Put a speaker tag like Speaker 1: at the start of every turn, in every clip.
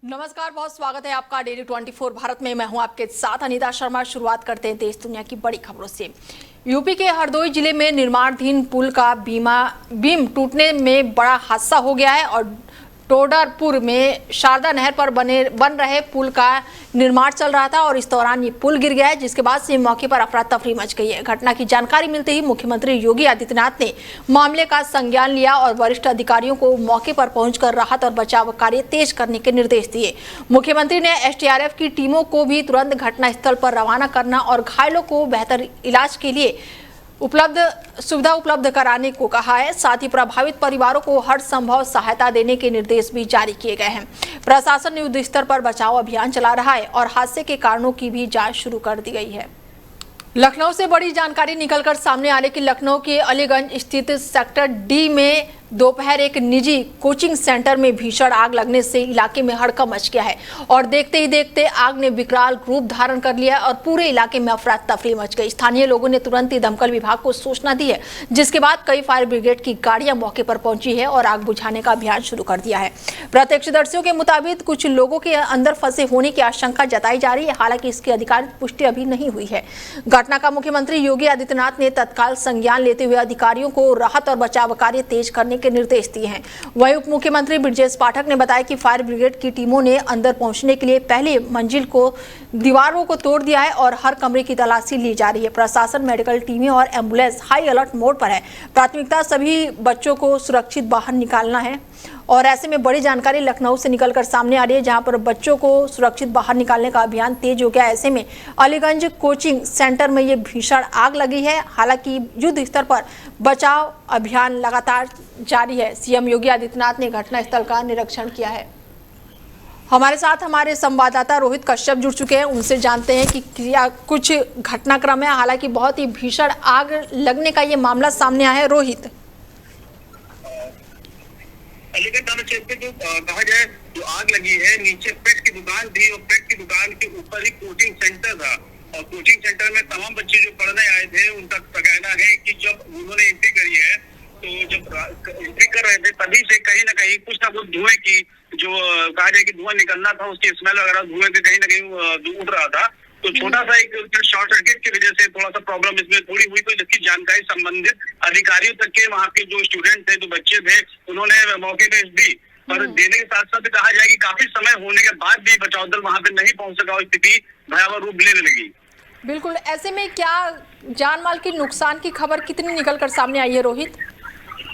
Speaker 1: नमस्कार, बहुत स्वागत है आपका डेली 24 भारत में। मैं हूं आपके साथ अनीता शर्मा। शुरुआत करते हैं देश दुनिया की बड़ी खबरों से। यूपी के हरदोई जिले में निर्माणाधीन पुल का बीम टूटने में बड़ा हादसा हो गया है और टोडरपुर में शारदा नहर पर बन रहे पुल का निर्माण चल रहा था और इस दौरान ये पुल गिर गया है, जिसके बाद से मौके पर अफरा तफरी मच गई है। घटना की जानकारी मिलते ही मुख्यमंत्री योगी आदित्यनाथ ने मामले का संज्ञान लिया और वरिष्ठ अधिकारियों को मौके पर पहुंचकर राहत और बचाव कार्य तेज करने के निर्देश दिए। मुख्यमंत्री ने एसडीआरएफ की टीमों को भी तुरंत घटनास्थल पर रवाना करना और घायलों को बेहतर इलाज के लिए सुविधा उपलब्ध कराने को कहा है। साथ ही प्रभावित परिवारों को हर संभव सहायता देने के निर्देश भी जारी किए गए हैं। प्रशासन युद्ध स्तर पर बचाव अभियान चला रहा है और हादसे के कारणों की भी जांच शुरू कर दी गई है। लखनऊ से बड़ी जानकारी निकलकर सामने आ रही कि लखनऊ के अलीगंज स्थित सेक्टर डी में दोपहर एक निजी कोचिंग सेंटर में भीषण आग लगने से इलाके में हड़कंप मच गया है और देखते ही देखते आग ने विकराल रूप धारण कर लिया और पूरे इलाके में अफरा तफरी मच गई। स्थानीय लोगों ने तुरंत ही दमकल विभाग को सूचना दी है, जिसके बाद कई फायर ब्रिगेड की गाड़ियां मौके पर पहुंची है और आग बुझाने का अभियान शुरू कर दिया है। प्रत्यक्षदर्शियों के मुताबिक कुछ लोगों के अंदर फंसे होने की आशंका जताई जा रही है, हालांकि इसकी आधिकारिक पुष्टि अभी नहीं हुई है। घटना का मुख्यमंत्री योगी आदित्यनाथ ने तत्काल संज्ञान लेते हुए अधिकारियों को राहत और बचाव कार्य तेज करने के निर्देश दिए हैं। वहीं उप मुख्यमंत्री ब्रजेश पाठक ने बताया कि फायर ब्रिगेड की टीमों ने अंदर पहुंचने के लिए पहली मंजिल को दीवारों को तोड़ दिया है और हर कमरे की तलाशी ली जा रही है। प्रशासन, मेडिकल टीमें और एम्बुलेंस हाई अलर्ट मोड पर है। प्राथमिकता सभी बच्चों को सुरक्षित बाहर निकालना है और ऐसे में बड़ी जानकारी लखनऊ से निकलकर सामने आ रही है, जहां पर बच्चों को सुरक्षित बाहर निकालने का अभियान तेज हो गया। ऐसे में अलीगंज कोचिंग सेंटर में ये भीषण आग लगी है। हालांकि युद्ध स्तर पर बचाव अभियान लगातार जारी है। सीएम योगी आदित्यनाथ ने घटनास्थल का निरीक्षण किया है। हमारे साथ हमारे संवाददाता रोहित कश्यप जुड़ चुके हैं, उनसे जानते हैं कि क्या कुछ घटनाक्रम है। हालांकि बहुत ही भीषण आग लगने का ये मामला सामने आया है। रोहित,
Speaker 2: अलीगढ़ थाना क्षेत्र में जो कहा जाए जो आग लगी है, नीचे पेट की दुकान थी और पेट की दुकान के ऊपर ही कोचिंग सेंटर था और कोचिंग सेंटर में तमाम बच्चे जो पढ़ने आए थे उनका कहना है कि जब उन्होंने एंट्री करी है तो जब एंट्री कर रहे थे तभी से कहीं ना कुछ धुएं की जो कहा जाए कि धुआं निकलना था, उसकी स्मेल वगैरह धुएं के कहीं ना कहीं उठ रहा था। तो छोटा सा एक शॉर्ट सर्किट की वजह से थोड़ा सा प्रॉब्लम इसमें थोड़ी हुई, तो जिसकी जानकारी संबंधित अधिकारियों तक के वहाँ के जो स्टूडेंट थे, जो बच्चे थे, उन्होंने मौके पे दी। पर देने के साथ साथ कहा जाए कि काफी समय होने के बाद भी बचाव दल वहाँ पे नहीं पहुंच सका और स्थिति भयावह रूप लेने लगी।
Speaker 1: बिल्कुल, ऐसे में क्या जान माल के नुकसान की खबर कितनी निकल कर सामने आई है रोहित?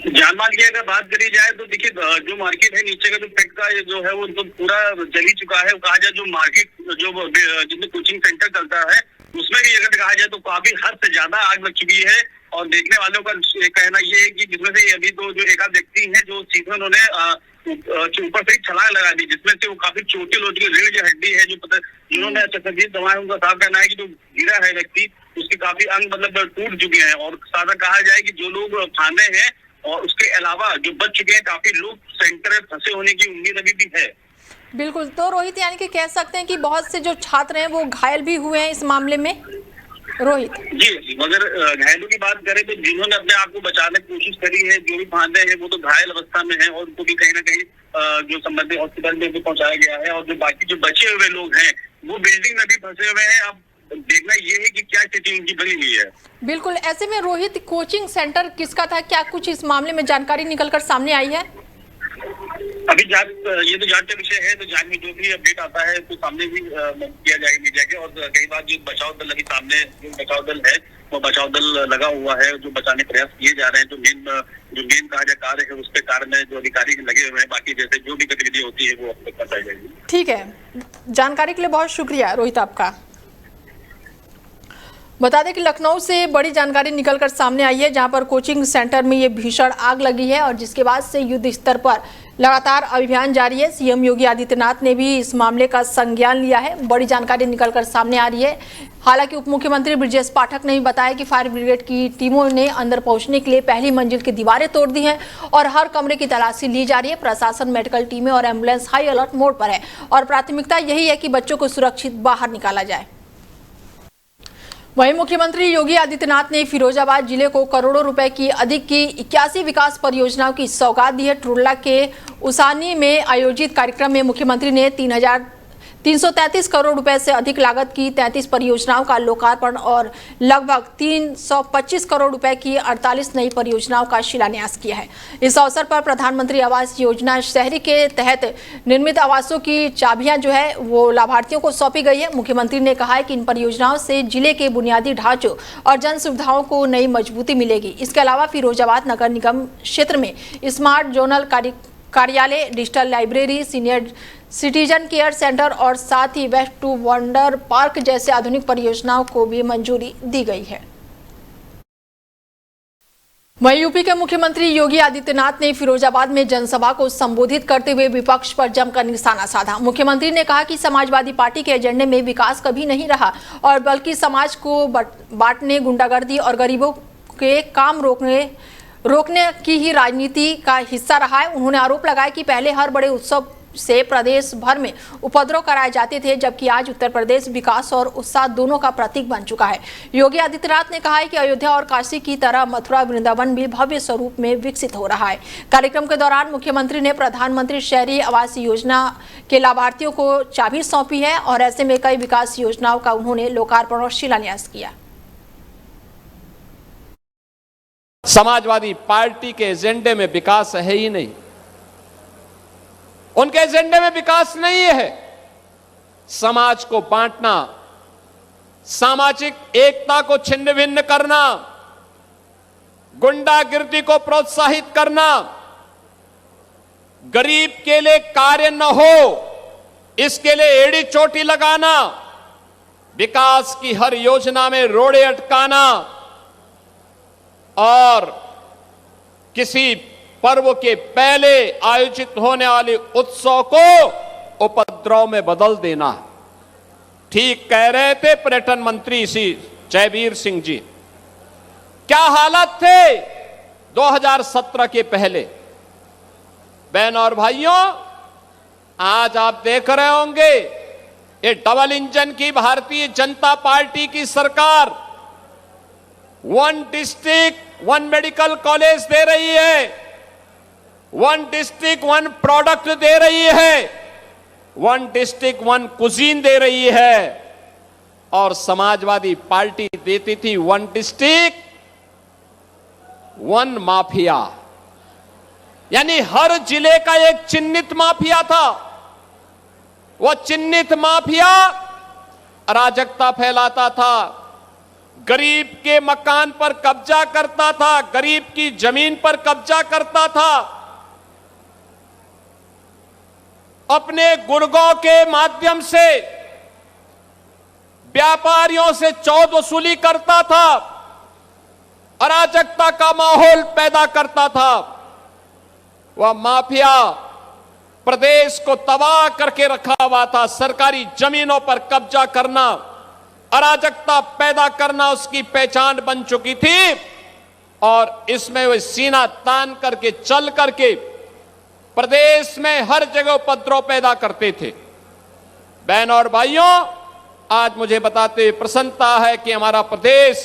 Speaker 2: जानमाल की अगर बात करी जाए तो देखिए, जो मार्केट है नीचे का जो पेट का जो है वो तो पूरा जल ही चुका है। कहा जाए जो मार्केट जो जिसमें कोचिंग सेंटर चलता है उसमें भी अगर कहा जाए तो काफी हद से ज्यादा आग लग चुकी है और देखने वालों का कहना ये है कि जिसमें से अभी तो जो एक आध व्यक्ति है जो सीधे उन्होंने ऊपर से छलांग लगा दी, जिसमें से वो काफी चोटिल हो चुकी रीढ़ जो हड्डी है जो जिन्होंने चकचकीत दवाएं, उनका साफ कहना है कि जो गिरा है व्यक्ति उसके काफी अंग मतलब टूट चुके हैं और सादा कहा जाए कि जो लोग फांदे हैं और उसके अलावा जो बच चुके हैं काफी लोग सेंटर में फंसे होने की उम्मीद अभी भी है।
Speaker 1: बिल्कुल, तो रोहित यानी कि कह सकते हैं कि बहुत से जो छात्र हैं वो घायल भी हुए हैं इस मामले में। रोहित
Speaker 2: जी, मगर घायलों की बात करें तो जिन्होंने अपने आप को बचाने की कोशिश करी है, जो भी फांदे हैं वो तो घायल अवस्था में है और उनको भी कहीं ना कहीं जो संबंधित हॉस्पिटल में भी पहुंचाया गया है और जो बाकी जो बचे हुए लोग हैं वो बिल्डिंग में भी फंसे हुए हैं। अब देखना ये है कि क्या स्थिति उनकी बनी हुई है।
Speaker 1: बिल्कुल, ऐसे में रोहित कोचिंग सेंटर किसका था, क्या कुछ इस मामले में जानकारी निकलकर सामने आई है?
Speaker 2: अभी जांच, ये तो जांच का विषय है, तो जांच में जो भी अपडेट आता है तो सामने भी किया जाएगा मीडिया के। और कई बार जो बचाव दल अभी सामने जो बचाव दल है वो बचाव दल लगा हुआ है, जो बचाने प्रयास किए जा रहे हैं। जो मेन कहा जाए कार्य है उस पे कार्य में जो अधिकारी लगे हुए हैं, बाकी जैसे जो भी गतिविधि होती है वो अब तक बताई जाएगी।
Speaker 1: ठीक है, जानकारी के लिए बहुत शुक्रिया रोहित आपका। बता दें कि लखनऊ से बड़ी जानकारी निकलकर सामने आई है, जहां पर कोचिंग सेंटर में ये भीषण आग लगी है और जिसके बाद से युद्ध स्तर पर लगातार अभियान जारी है। सीएम योगी आदित्यनाथ ने भी इस मामले का संज्ञान लिया है। बड़ी जानकारी निकलकर सामने आ रही है। हालांकि उप मुख्यमंत्री ब्रजेश पाठक ने भी बताया कि फायर ब्रिगेड की टीमों ने अंदर पहुंचने के लिए पहली मंजिल की दीवारें तोड़ दी हैं और हर कमरे की तलाशी ली जा रही है। प्रशासन, मेडिकल टीमें और एम्बुलेंस हाई अलर्ट मोड पर है और प्राथमिकता यही है कि बच्चों को सुरक्षित बाहर निकाला जाए। वहीं मुख्यमंत्री योगी आदित्यनाथ ने फिरोजाबाद जिले को करोड़ों रुपए की अधिक की 81 विकास परियोजनाओं की सौगात दी है। टुरला के उसानी में आयोजित कार्यक्रम में मुख्यमंत्री ने 333 करोड़ रुपए से अधिक लागत की 33 परियोजनाओं का लोकार्पण और लगभग 325 करोड़ रुपए की 48 नई परियोजनाओं का शिलान्यास किया है। इस अवसर पर प्रधानमंत्री आवास योजना शहरी के तहत निर्मित आवासों की चाबियां जो है वो लाभार्थियों को सौंपी गई है। मुख्यमंत्री ने कहा है कि इन परियोजनाओं से जिले के बुनियादी ढांचों और जन सुविधाओं को नई मजबूती मिलेगी। इसके अलावा फिरोजाबाद नगर निगम क्षेत्र में स्मार्ट जोनल कार्यालय, digital library, senior citizen care centre और साथ ही वेस्ट टू वंडर पार्क जैसे आधुनिक परियोजनाओं को भी मंजूरी दी गई है। वहीं यूपी के मुख्यमंत्री योगी आदित्यनाथ ने फिरोजाबाद में जनसभा को संबोधित करते हुए विपक्ष पर जमकर निशाना साधा। मुख्यमंत्री ने कहा कि समाजवादी पार्टी के एजेंडे में विकास कभी नहीं रहा और बल्कि समाज को बांटने, गुंडागर्दी और गरीबों के काम रोकने की ही राजनीति का हिस्सा रहा है। उन्होंने आरोप लगाया कि पहले हर बड़े उत्सव से प्रदेश भर में उपद्रव कराए जाते थे, जबकि आज उत्तर प्रदेश विकास और उत्साह दोनों का प्रतीक बन चुका है। योगी आदित्यनाथ ने कहा है कि अयोध्या और काशी की तरह मथुरा वृंदावन भी भव्य स्वरूप में विकसित हो रहा है। कार्यक्रम के दौरान मुख्यमंत्री ने प्रधानमंत्री शहरी आवास योजना के लाभार्थियों को चाबी सौंपी है और ऐसे में कई विकास योजनाओं का उन्होंने लोकार्पण और शिलान्यास किया।
Speaker 3: समाजवादी पार्टी के एजेंडे में विकास है ही नहीं। उनके एजेंडे में विकास नहीं है। समाज को बांटना, सामाजिक एकता को छिन्न भिन्न करना, गुंडागिर्दी को प्रोत्साहित करना, गरीब के लिए कार्य न हो इसके लिए एड़ी चोटी लगाना, विकास की हर योजना में रोड़े अटकाना और किसी पर्व के पहले आयोजित होने वाले उत्सव को उपद्रव में बदल देना। ठीक कह रहे थे पर्यटन मंत्री श्री जयवीर सिंह जी। क्या हालत थे 2017 के पहले। बहनों और भाइयों, आज आप देख रहे होंगे ये डबल इंजन की भारतीय जनता पार्टी की सरकार 1 डिस्ट्रिक्ट 1 मेडिकल कॉलेज दे रही है, 1 डिस्ट्रिक्ट 1 प्रोडक्ट दे रही है, 1 डिस्ट्रिक्ट 1 कुजीन दे रही है। और समाजवादी पार्टी देती थी 1 डिस्ट्रिक्ट 1 माफिया, यानी हर जिले का एक चिन्हित माफिया था। वह चिन्हित माफिया अराजकता फैलाता था, गरीब के मकान पर कब्जा करता था, गरीब की जमीन पर कब्जा करता था, अपने गुर्गों के माध्यम से व्यापारियों से चौध वसूली करता था, अराजकता का माहौल पैदा करता था। वह माफिया प्रदेश को तबाह करके रखा हुआ था। सरकारी जमीनों पर कब्जा करना, अराजकता पैदा करना उसकी पहचान बन चुकी थी और इसमें वे सीना तान करके चल करके प्रदेश में हर जगह उपद्रव पैदा करते थे। बहनों और भाइयों, आज मुझे बताते हुए प्रसन्नता है कि हमारा प्रदेश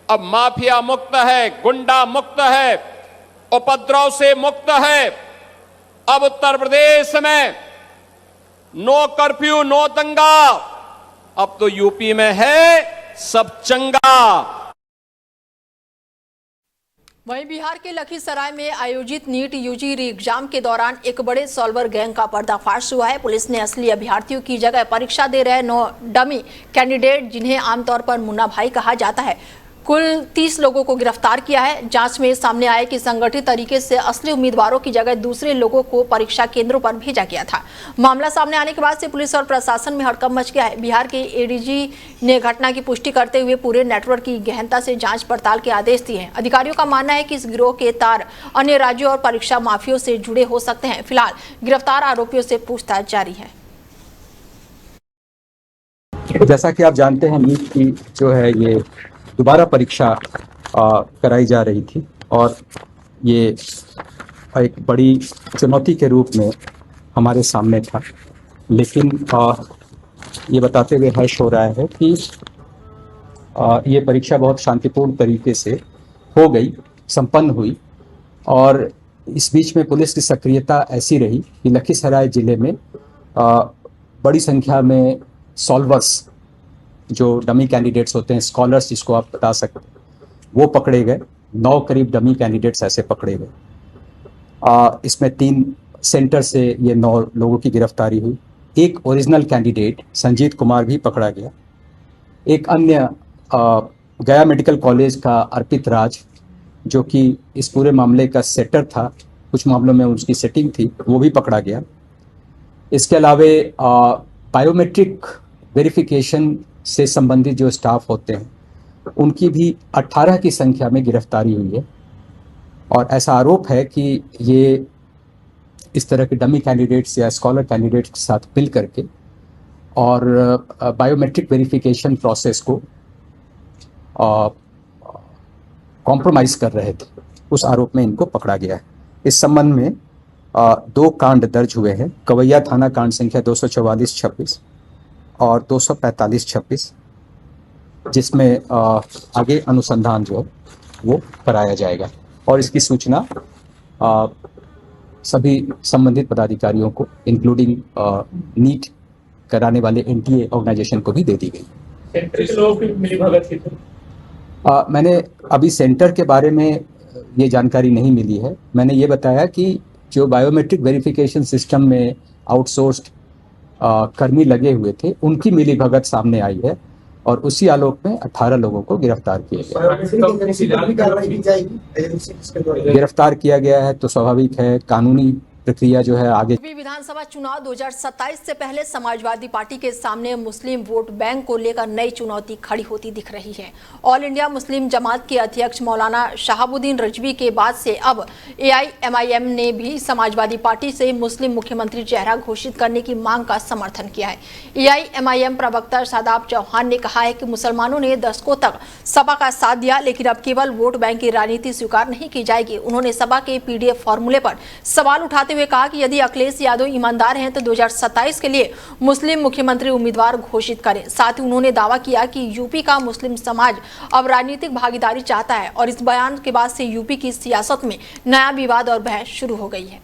Speaker 3: अब माफिया मुक्त है, गुंडा मुक्त है, उपद्रव से मुक्त है। अब उत्तर प्रदेश में नो कर्फ्यू, नो दंगा। अब तो यूपी में है सब चंगा।
Speaker 1: वहीं बिहार के लखीसराय में आयोजित नीट यूजी री एग्जाम के दौरान एक बड़े सॉल्वर गैंग का पर्दाफाश हुआ है। पुलिस ने असली अभ्यर्थियों की जगह परीक्षा दे रहे 9 डमी कैंडिडेट, जिन्हें आमतौर पर मुन्ना भाई कहा जाता है, कुल 30 लोगों को गिरफ्तार किया है। जांच में सामने आया कि संगठित तरीके से असली उम्मीदवारों की जगह दूसरे लोगों को परीक्षा केंद्रों पर भेजा गया था। मामला सामने आने के बाद से पुलिस और प्रशासन में हड़कंप मच गया है। बिहार के एडीजी ने घटना की पुष्टि करते हुए पूरे नेटवर्क की गहनता से जांच पड़ताल के आदेश दिए हैं। अधिकारियों का मानना है कि इस गिरोह के तार अन्य राज्यों और परीक्षा माफियों से जुड़े हो सकते हैं। फिलहाल गिरफ्तार आरोपियों से पूछताछ जारी है।
Speaker 4: जैसा कि आप जानते हैं, नीट की जो है ये दोबारा परीक्षा कराई जा रही थी और ये एक बड़ी चुनौती के रूप में हमारे सामने था। लेकिन ये बताते हुए हर्ष हो रहा है कि ये परीक्षा बहुत शांतिपूर्ण तरीके से हो गई, संपन्न हुई। और इस बीच में पुलिस की सक्रियता ऐसी रही कि लखीसराय जिले में बड़ी संख्या में सॉल्वर्स, जो डमी कैंडिडेट्स होते हैं, स्कॉलर्स जिसको आप बता सकते हैं, वो पकड़े गए। 9 करीब डमी कैंडिडेट्स ऐसे पकड़े गए। इसमें 3 सेंटर से ये 9 लोगों की गिरफ्तारी हुई। एक ओरिजिनल कैंडिडेट संजीत कुमार भी पकड़ा गया। एक अन्य गया मेडिकल कॉलेज का अर्पित राज, जो कि इस पूरे मामले का सेटर था, कुछ मामलों में उसकी सेटिंग थी, वो भी पकड़ा गया। इसके अलावे बायोमेट्रिक वेरिफिकेशन से संबंधित जो स्टाफ होते हैं उनकी भी 18 की संख्या में गिरफ्तारी हुई है। और ऐसा आरोप है कि ये इस तरह के डमी कैंडिडेट्स या स्कॉलर कैंडिडेट्स के साथ मिल करके और बायोमेट्रिक वेरिफिकेशन प्रोसेस को कॉम्प्रोमाइज़ कर रहे थे, उस आरोप में इनको पकड़ा गया है। इस संबंध में 2 कांड दर्ज हुए हैं। कवैया थाना कांड संख्या 244-26 और 245-26, जिसमें आगे अनुसंधान जो है वो कराया जाएगा। और इसकी सूचना सभी संबंधित पदाधिकारियों को, इंक्लूडिंग नीट कराने वाले एनटीए ऑर्गेनाइजेशन को भी दे दी गई।
Speaker 5: सेंटर के लोगों की मिलीभगत की थी।
Speaker 4: मैंने अभी सेंटर के बारे में ये जानकारी नहीं मिली है। मैंने ये बताया कि जो बायोमेट्रिक वेरिफिकेशन सिस्टम में आउटसोर्स्ड कर्मी लगे हुए थे, उनकी मिलीभगत सामने आई है और उसी आलोक में 18 लोगों को गिरफ्तार किया गया। गिरफ्तार किया गया है तो स्वाभाविक है, कानूनी प्रक्रिया जो है आगे।
Speaker 1: विधानसभा चुनाव 2027 से पहले समाजवादी पार्टी के सामने मुस्लिम वोट बैंक को लेकर नई चुनौती खड़ी होती दिख रही है। ऑल इंडिया मुस्लिम जमात के अध्यक्ष मौलाना शहाबुद्दीन रिजवी के बाद से अब AIMIM ने भी समाजवादी पार्टी से मुस्लिम मुख्यमंत्री चेहरा घोषित करने की मांग का समर्थन किया है। AIMIM प्रवक्ता शादाब चौहान ने कहा है कि मुसलमानों ने दशकों तक सपा का साथ दिया, लेकिन अब केवल वोट बैंक की राजनीति स्वीकार नहीं की जाएगी। उन्होंने सपा के PDF फॉर्मूले पर सवाल उठाते हुए कहा कि यदि अखिलेश यादव ईमानदार हैं तो 2027 के लिए मुस्लिम मुख्यमंत्री उम्मीदवार घोषित करें। साथ ही उन्होंने दावा किया कि यूपी का मुस्लिम समाज अब राजनीतिक भागीदारी चाहता है और इस बयान के बाद से यूपी की सियासत में नया विवाद और बहस शुरू हो गई है।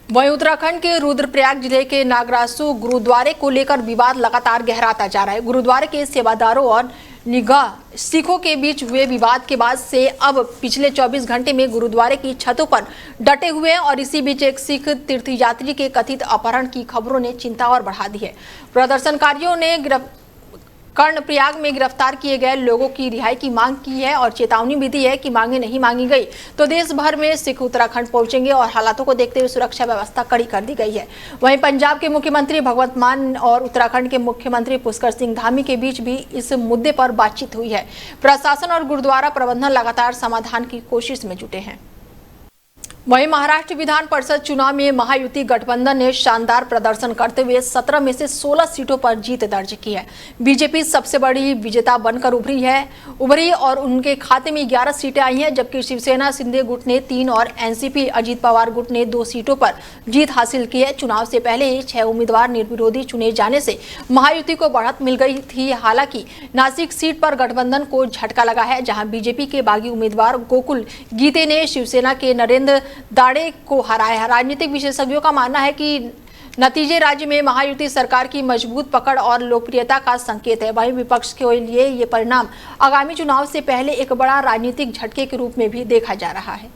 Speaker 1: वहीं उत्तराखंड के रुद्रप्रयाग जिले के नागरासु गुरुद्वारे को लेकर विवाद लगातार गहराता जा रहा है। गुरुद्वारे के सेवादारों और निगाह सिखों के बीच हुए विवाद के बाद से अब पिछले 24 घंटे में गुरुद्वारे की छतों पर डटे हुए हैं और इसी बीच एक सिख तीर्थयात्री के कथित अपहरण की खबरों ने चिंता और बढ़ा दी है। प्रदर्शनकारियों ने कर्णप्रयाग में गिरफ्तार किए गए लोगों की रिहाई की मांग की है और चेतावनी भी दी है कि मांगे नहीं मांगी गई तो देश भर में सिख उत्तराखंड पहुंचेंगे और हालातों को देखते हुए सुरक्षा व्यवस्था कड़ी कर दी गई है। वहीं पंजाब के मुख्यमंत्री भगवंत मान और उत्तराखंड के मुख्यमंत्री पुष्कर सिंह धामी के बीच भी इस मुद्दे पर बातचीत हुई है। प्रशासन और गुरुद्वारा प्रबंधन लगातार समाधान की कोशिश में जुटे हैं। वहीं महाराष्ट्र विधान परिषद चुनाव में महायुति गठबंधन ने शानदार प्रदर्शन करते हुए 17 में से 16 सीटों पर जीत दर्ज की है। बीजेपी सबसे बड़ी विजेता बनकर उभरी और उनके खाते में 11 सीटें आई हैं, जबकि शिवसेना शिंदे गुट ने 3 और एनसीपी अजीत पवार गुट ने 2 सीटों पर जीत हासिल की है। चुनाव से पहले ही 6 उम्मीदवार निर्विरोधी चुने जाने से महायुति को बढ़त मिल गई थी। हालांकि नासिक सीट पर गठबंधन को झटका लगा है, जहां बीजेपी के बागी उम्मीदवार गोकुल गीते ने शिवसेना के नरेंद्र दाड़े को हराया। राजनीतिक विशेषज्ञों का मानना है कि नतीजे राज्य में महायुति सरकार की मजबूत पकड़ और लोकप्रियता का संकेत है। वहीं विपक्ष के लिए ये परिणाम आगामी चुनाव से पहले एक बड़ा राजनीतिक झटके के रूप में भी देखा जा रहा है।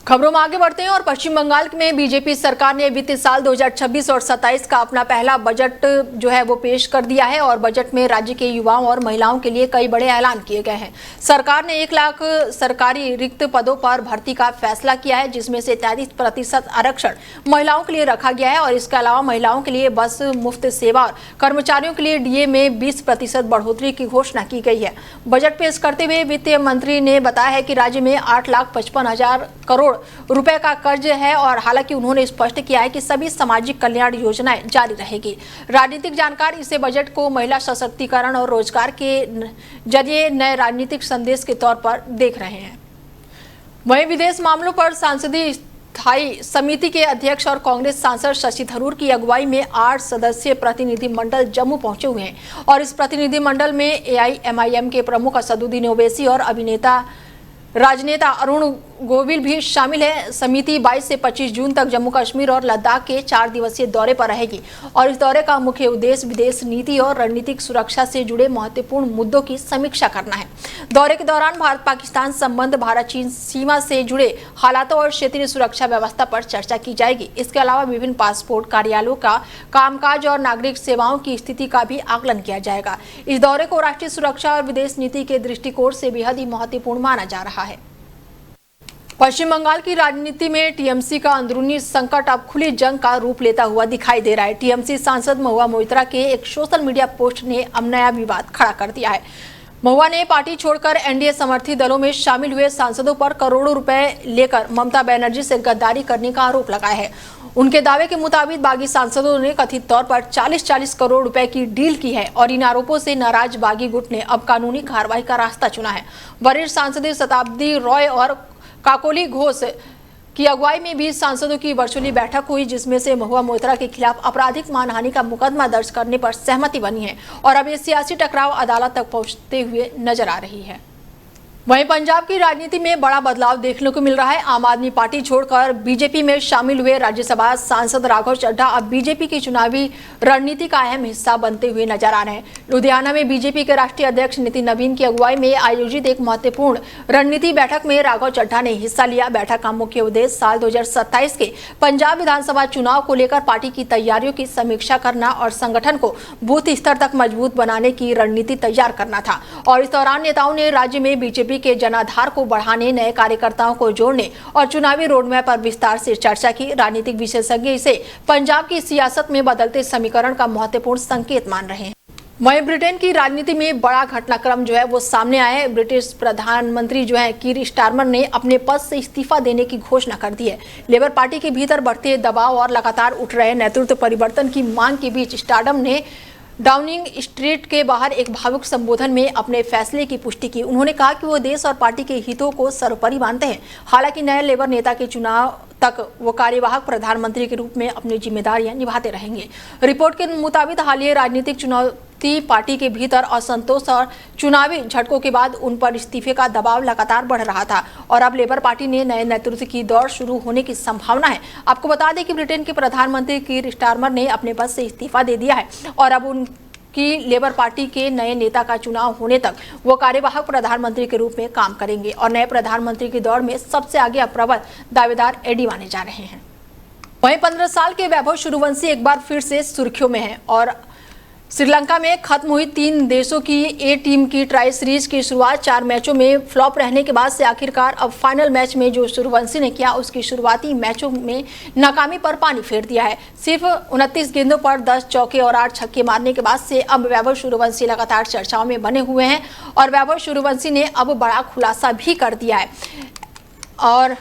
Speaker 1: खबरों में आगे बढ़ते हैं और पश्चिम बंगाल में बीजेपी सरकार ने वित्तीय साल 2026 और 27 का अपना पहला बजट जो है वो पेश कर दिया है और बजट में राज्य के युवाओं और महिलाओं के लिए कई बड़े ऐलान किए गए हैं। सरकार ने 1 लाख सरकारी रिक्त पदों पर भर्ती का फैसला किया है, जिसमें से 33% आरक्षण महिलाओं के लिए रखा गया है और इसके अलावा महिलाओं के लिए बस मुफ्त सेवा और कर्मचारियों के लिए DA में 20% बढ़ोतरी की घोषणा की गई है। बजट पेश करते हुए वित्त मंत्री ने बताया है कि राज्य में 8,55,000 करोड़ रुपए का कर्ज है और हालांकि उन्होंने स्पष्ट किया है कि सभी सामाजिक कल्याण योजनाएं जारी रहेगी। राजनीतिक जानकार इसे बजट को महिला सशक्तिकरण और रोजगार के जरिए नए राजनीतिक संदेश के तौर पर देख रहे हैं। वहीं विदेश मामलों पर संसदीय स्थायी समिति के अध्यक्ष और कांग्रेस सांसद शशि थरूर की अगुवाई में 8 सदस्यीय प्रतिनिधिमंडल जम्मू पहुंचे हुए हैं और इस प्रतिनिधिमंडल में एआईएमआईएम के प्रमुख असदुद्दीन ओवैसी और राजनेता अरुण गोविल भी शामिल है। समिति 22 से 25 जून तक जम्मू कश्मीर और लद्दाख के 4 दिवसीय दौरे पर रहेगी और इस दौरे का मुख्य उद्देश्य विदेश नीति और रणनीतिक सुरक्षा से जुड़े महत्वपूर्ण मुद्दों की समीक्षा करना है। दौरे के दौरान भारत पाकिस्तान संबंध, भारत चीन सीमा से जुड़े हालातों और क्षेत्रीय सुरक्षा व्यवस्था पर चर्चा की जाएगी। इसके अलावा विभिन्न पासपोर्ट कार्यालयों का कामकाज और नागरिक सेवाओं की स्थिति का भी आकलन किया जाएगा। इस दौरे को राष्ट्रीय सुरक्षा और विदेश नीति के दृष्टिकोण से बेहद ही महत्वपूर्ण माना जा रहा है। पश्चिम बंगाल की राजनीति में टीएमसी का अंदरूनी संकट अब खुली जंग का रूप लेता हुआ दिखाई दे रहा है। टीएमसी सांसद महुआ मोइत्रा के एक सोशल मीडिया पोस्ट ने अब नया विवाद खड़ा कर दिया है। महुआ ने पार्टी छोड़कर एनडीए समर्थी दलों में शामिल हुए सांसदों पर करोड़ों रुपए लेकर ममता बनर्जी से गद्दारी करने का आरोप लगाया है। उनके दावे के मुताबिक बागी सांसदों ने कथित तौर पर 40-40 करोड़ रुपए की डील की है और इन आरोपों से नाराज बागी गुट ने अब कानूनी कार्रवाई का रास्ता चुना है। वरिष्ठ सांसद शताब्दी रॉय और काकोली घोष की अगुवाई में 20 सांसदों की वर्चुअली बैठक हुई, जिसमें से महुआ मोइत्रा के खिलाफ आपराधिक मानहानि का मुकदमा दर्ज करने पर सहमति बनी है और अब ये सियासी टकराव अदालत तक पहुंचते हुए नजर आ रही है। वहीं पंजाब की राजनीति में बड़ा बदलाव देखने को मिल रहा है। आम आदमी पार्टी छोड़कर बीजेपी में शामिल हुए राज्यसभा सांसद राघव चड्ढा अब बीजेपी की चुनावी रणनीति का अहम हिस्सा बनते हुए नजर आ रहे हैं। लुधियाना में बीजेपी के राष्ट्रीय अध्यक्ष नितिन नवीन की अगुवाई में आयोजित एक महत्वपूर्ण रणनीति बैठक में राघव चड्ढा ने हिस्सा लिया। बैठक का मुख्य उद्देश्य साल 2027 के पंजाब विधानसभा चुनाव को लेकर पार्टी की तैयारियों की समीक्षा करना और संगठन को बूथ स्तर तक मजबूत बनाने की रणनीति तैयार करना था। और इस दौरान नेताओं ने राज्य में बीजेपी के जनाधार को बढ़ाने, नए कार्यकर्ताओं को जोड़ने और चुनावी रोडमैप पर विस्तार से चर्चा की। राजनीतिक विशेषज्ञ इसे पंजाब की सियासत में बदलते समीकरण का महत्वपूर्ण संकेत मान रहे हैं। वहीं ब्रिटेन की राजनीति में बड़ा घटनाक्रम जो है वो सामने आया है। ब्रिटिश प्रधानमंत्री जो है कीर स्टारमर ने अपने पद से इस्तीफा देने की घोषणा कर दी है। लेबर पार्टी के भीतर बढ़ते दबाव और लगातार उठ रहे नेतृत्व परिवर्तन की मांग के बीच स्टारडम ने डाउनिंग स्ट्रीट के बाहर एक भावुक संबोधन में अपने फैसले की पुष्टि की। उन्होंने कहा कि वो देश और पार्टी के हितों को सर्वोपरि मानते हैं। हालांकि नए लेबर नेता के चुनाव तक वो कार्यवाहक प्रधानमंत्री के रूप में अपनी जिम्मेदारियां निभाते रहेंगे। रिपोर्ट के मुताबिक हालिया राजनीतिक चुनौती पार्टी के भीतर असंतोष और चुनावी झटकों के बाद उन पर इस्तीफे का दबाव लगातार बढ़ रहा था और अब लेबर पार्टी ने नए नेतृत्व की दौड़ शुरू होने की संभावना है। आपको बता दें कि ब्रिटेन के प्रधानमंत्री कीर स्टारमर ने अपने पद से इस्तीफा दे दिया है और अब उनकी लेबर पार्टी के नए नेता का चुनाव होने तक वो कार्यवाहक प्रधानमंत्री के रूप में काम करेंगे और नए प्रधानमंत्री की दौड़ में सबसे आगे अब प्रबल दावेदार एडी माने जा रहे हैं। वहीं 15 साल के वैभव सूर्यवंशी एक बार फिर से सुर्खियों में है और श्रीलंका में खत्म हुई 3 देशों की ए टीम की ट्राई सीरीज की शुरुआत 4 मैचों में फ्लॉप रहने के बाद से आखिरकार अब फाइनल मैच में जो सूर्यवंशी ने किया उसकी शुरुआती मैचों में नाकामी पर पानी फेर दिया है। सिर्फ 29 गेंदों पर 10 चौके और 8 छक्के मारने के बाद से अब वैभव सूर्यवंशी लगातार चर्चाओं में बने हुए हैं और वैभव सूर्यवंशी ने अब बड़ा खुलासा भी कर दिया है और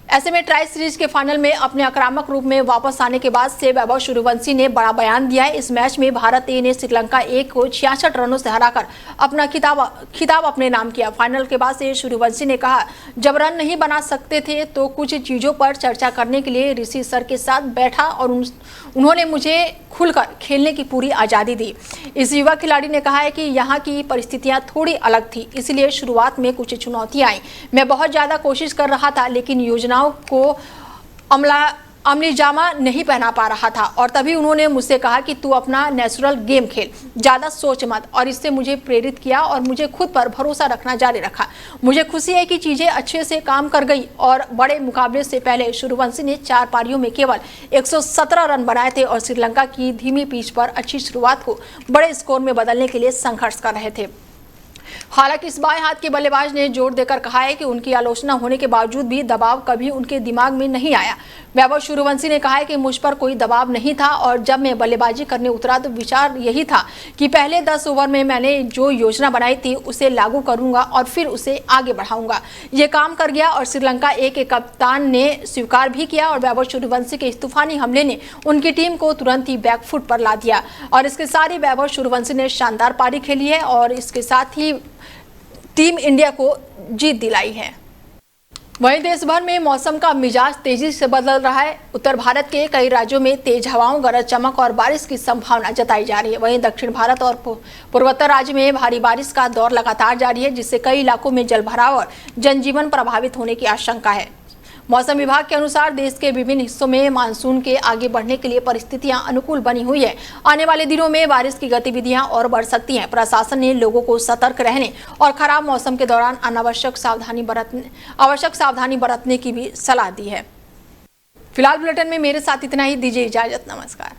Speaker 1: ऐसे में ट्राई सीरीज के फाइनल में अपने आक्रामक रूप में वापस आने के बाद से वैभव सूर्यवंशी ने बड़ा बयान दिया है। इस मैच में भारत ए ने श्रीलंका ए को 66 रनों से हराकर अपना खिताब अपने नाम किया। फाइनल के बाद से सूर्यवंशी ने कहा, जब रन नहीं बना सकते थे तो कुछ चीजों पर चर्चा करने के लिए ऋषि सर के साथ बैठा और उन्होंने मुझे खुलकर खेलने की पूरी आज़ादी दी। इस युवा खिलाड़ी ने कहा है कि यहाँ की परिस्थितियाँ थोड़ी अलग थी, इसलिए शुरुआत में कुछ चुनौतियाँ आई। मैं बहुत ज़्यादा कोशिश कर रहा था लेकिन योजनाओं को अमली जामा नहीं पहना पा रहा था और तभी उन्होंने मुझसे कहा कि तू अपना नेचुरल गेम खेल, ज़्यादा सोच मत, और इससे मुझे प्रेरित किया और मुझे खुद पर भरोसा रखना जारी रखा। मुझे खुशी है कि चीज़ें अच्छे से काम कर गई और बड़े मुकाबले से पहले सूर्यवंशी ने 4 पारियों में केवल 117 रन बनाए थे और श्रीलंका की धीमी पिच पर अच्छी शुरुआत को बड़े स्कोर में बदलने के लिए संघर्ष कर रहे थे। हालांकि इस बाएं हाथ के बल्लेबाज ने जोर देकर कहा है कि उनकी आलोचना होने के बावजूद भी दबाव कभी उनके दिमाग में नहीं आया। वैभव सूर्यवंशी ने कहा है कि मुझ पर कोई दबाव नहीं था और जब मैं बल्लेबाजी करने उतरा तो विचार यही था कि पहले 10 ओवर में मैंने जो योजना बनाई थी उसे लागू करूंगा और फिर उसे आगे बढ़ाऊंगा। ये काम कर गया और श्रीलंका ए के कप्तान ने स्वीकार भी किया और वैभव सूर्यवंशी के इस तूफानी हमले ने उनकी टीम को तुरंत ही बैकफुट पर ला दिया और इसके साथ ही वैभव सूर्यवंशी ने शानदार पारी खेली है और इसके साथ ही टीम इंडिया को जीत दिलाई है। वहीं देश भर में मौसम का मिजाज तेजी से बदल रहा है। उत्तर भारत के कई राज्यों में तेज हवाओं, गरज चमक और बारिश की संभावना जताई जा रही है। वहीं दक्षिण भारत और पूर्वोत्तर राज्य में भारी बारिश का दौर लगातार जारी है, जिससे कई इलाकों में जलभराव और जनजीवन प्रभावित होने की आशंका है। मौसम विभाग के अनुसार देश के विभिन्न हिस्सों में मानसून के आगे बढ़ने के लिए परिस्थितियां अनुकूल बनी हुई है। आने वाले दिनों में बारिश की गतिविधियां और बढ़ सकती हैं। प्रशासन ने लोगों को सतर्क रहने और खराब मौसम के दौरान आवश्यक सावधानी बरतने की भी सलाह दी है। फिलहाल बुलेटिन में मेरे साथ इतना ही। दीजिए इजाजत। नमस्कार।